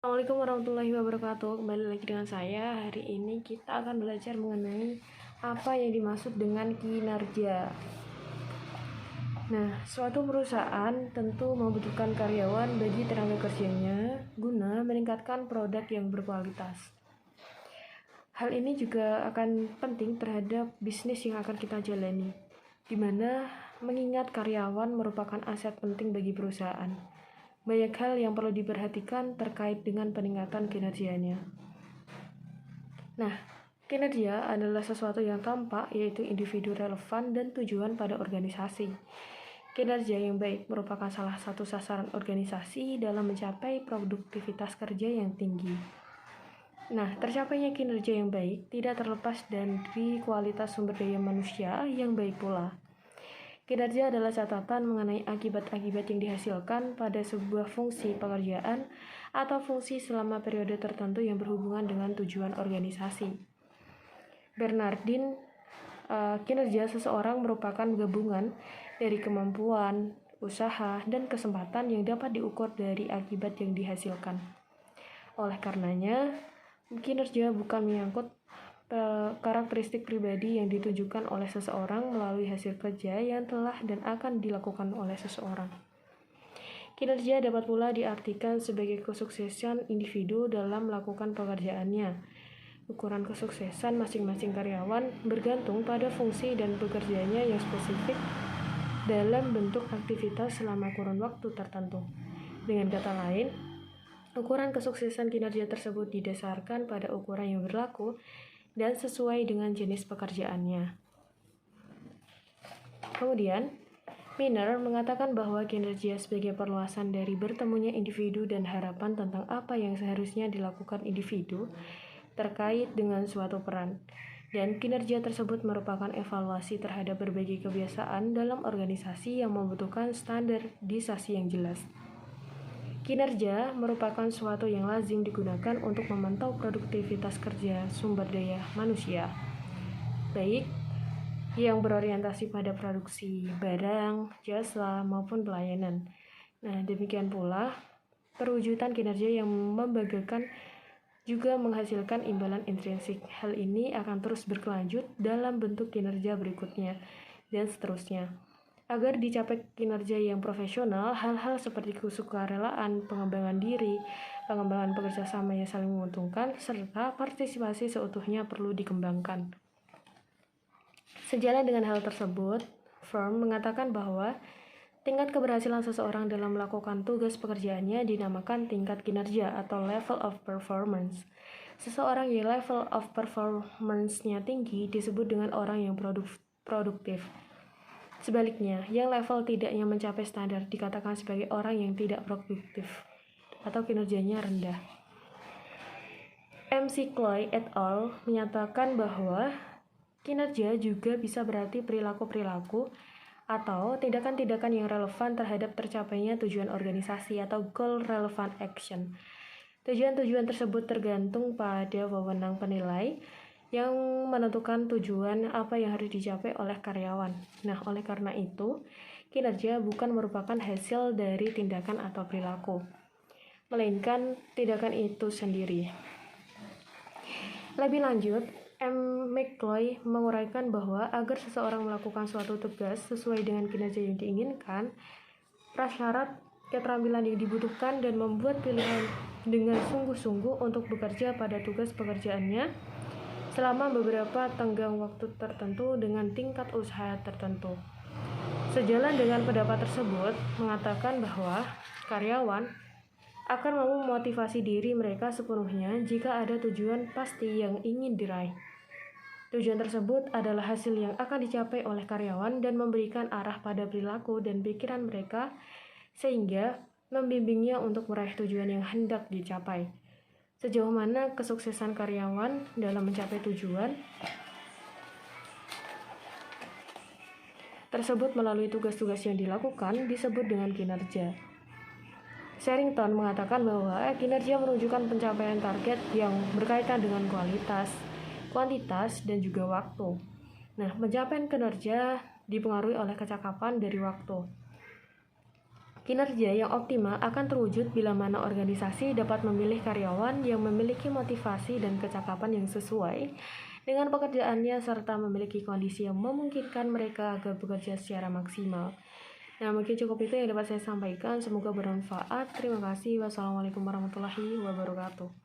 Assalamualaikum warahmatullahi wabarakatuh. Kembali lagi dengan saya. Hari ini kita akan belajar mengenai apa yang dimaksud dengan kinerja. Nah, suatu perusahaan tentu membutuhkan karyawan bagi tenaga kerjanya guna meningkatkan produk yang berkualitas. Hal ini juga akan penting terhadap bisnis yang akan kita jalani, di mana mengingat karyawan merupakan aset penting bagi perusahaan. Banyak hal yang perlu diperhatikan terkait dengan peningkatan kinerjanya. Nah, kinerja adalah sesuatu yang tampak, yaitu individu relevan dan tujuan pada organisasi. Kinerja yang baik merupakan salah satu sasaran organisasi dalam mencapai produktivitas kerja yang tinggi. Nah, tercapainya kinerja yang baik tidak terlepas dari kualitas sumber daya manusia yang baik pula. Kinerja adalah catatan mengenai akibat-akibat yang dihasilkan pada sebuah fungsi pekerjaan atau fungsi selama periode tertentu yang berhubungan dengan tujuan organisasi. Bernardin, kinerja seseorang merupakan gabungan dari kemampuan, usaha, dan kesempatan yang dapat diukur dari akibat yang dihasilkan. Oleh karenanya, kinerja bukan menyangkut karakteristik pribadi yang ditunjukkan oleh seseorang melalui hasil kerja yang telah dan akan dilakukan oleh seseorang. Kinerja dapat pula diartikan sebagai kesuksesan individu dalam melakukan pekerjaannya. Ukuran kesuksesan masing-masing karyawan bergantung pada fungsi dan pekerjaannya yang spesifik dalam bentuk aktivitas selama kurun waktu tertentu. Dengan kata lain, ukuran kesuksesan kinerja tersebut didasarkan pada ukuran yang berlaku dan sesuai dengan jenis pekerjaannya. Kemudian, Miner mengatakan bahwa kinerja sebagai perluasan dari bertemunya individu dan harapan tentang apa yang seharusnya dilakukan individu terkait dengan suatu peran, dan kinerja tersebut merupakan evaluasi terhadap berbagai kebiasaan dalam organisasi yang membutuhkan standarisasi yang jelas. Kinerja merupakan suatu yang lazim digunakan untuk memantau produktivitas kerja sumber daya manusia, baik yang berorientasi pada produksi barang, jasa, maupun pelayanan. Nah, demikian pula perwujudan kinerja yang membanggakan juga menghasilkan imbalan intrinsik. Hal ini akan terus berkelanjut dalam bentuk kinerja berikutnya, dan seterusnya. Agar dicapai kinerja yang profesional, hal-hal seperti kesukarelaan, pengembangan diri, pengembangan bekerjasama yang saling menguntungkan, serta partisipasi seutuhnya perlu dikembangkan. Sejalan dengan hal tersebut, Fromm mengatakan bahwa tingkat keberhasilan seseorang dalam melakukan tugas pekerjaannya dinamakan tingkat kinerja atau level of performance. Seseorang yang level of performance-nya tinggi disebut dengan orang yang produktif. Sebaliknya, yang level tidaknya mencapai standar dikatakan sebagai orang yang tidak produktif atau kinerjanya rendah. McCloy et al. Menyatakan bahwa kinerja juga bisa berarti perilaku-perilaku atau tindakan-tindakan yang relevan terhadap tercapainya tujuan organisasi atau goal relevant action. Tujuan-tujuan tersebut tergantung pada wewenang penilai yang menentukan tujuan apa yang harus dicapai oleh karyawan. Nah, oleh karena itu, kinerja bukan merupakan hasil dari tindakan atau perilaku, melainkan tindakan itu sendiri. Lebih lanjut, McCloy menguraikan bahwa agar seseorang melakukan suatu tugas sesuai dengan kinerja yang diinginkan, prasyarat keterampilan yang dibutuhkan dan membuat pilihan dengan sungguh-sungguh untuk bekerja pada tugas pekerjaannya selama beberapa tenggang waktu tertentu dengan tingkat usaha tertentu. Sejalan dengan pendapat tersebut, mengatakan bahwa karyawan akan memotivasi diri mereka sepenuhnya jika ada tujuan pasti yang ingin diraih. Tujuan tersebut adalah hasil yang akan dicapai oleh karyawan dan memberikan arah pada perilaku dan pikiran mereka sehingga membimbingnya untuk meraih tujuan yang hendak dicapai. Sejauh mana kesuksesan karyawan dalam mencapai tujuan tersebut melalui tugas-tugas yang dilakukan disebut dengan kinerja. Sherrington mengatakan bahwa kinerja menunjukkan pencapaian target yang berkaitan dengan kualitas, kuantitas, dan juga waktu. Nah, pencapaian kinerja dipengaruhi oleh kecakapan dari waktu. Kinerja yang optimal akan terwujud bila mana organisasi dapat memilih karyawan yang memiliki motivasi dan kecakapan yang sesuai dengan pekerjaannya serta memiliki kondisi yang memungkinkan mereka agar bekerja secara maksimal. Nah, mungkin cukup itu yang dapat saya sampaikan. Semoga bermanfaat. Terima kasih. Wassalamualaikum warahmatullahi wabarakatuh.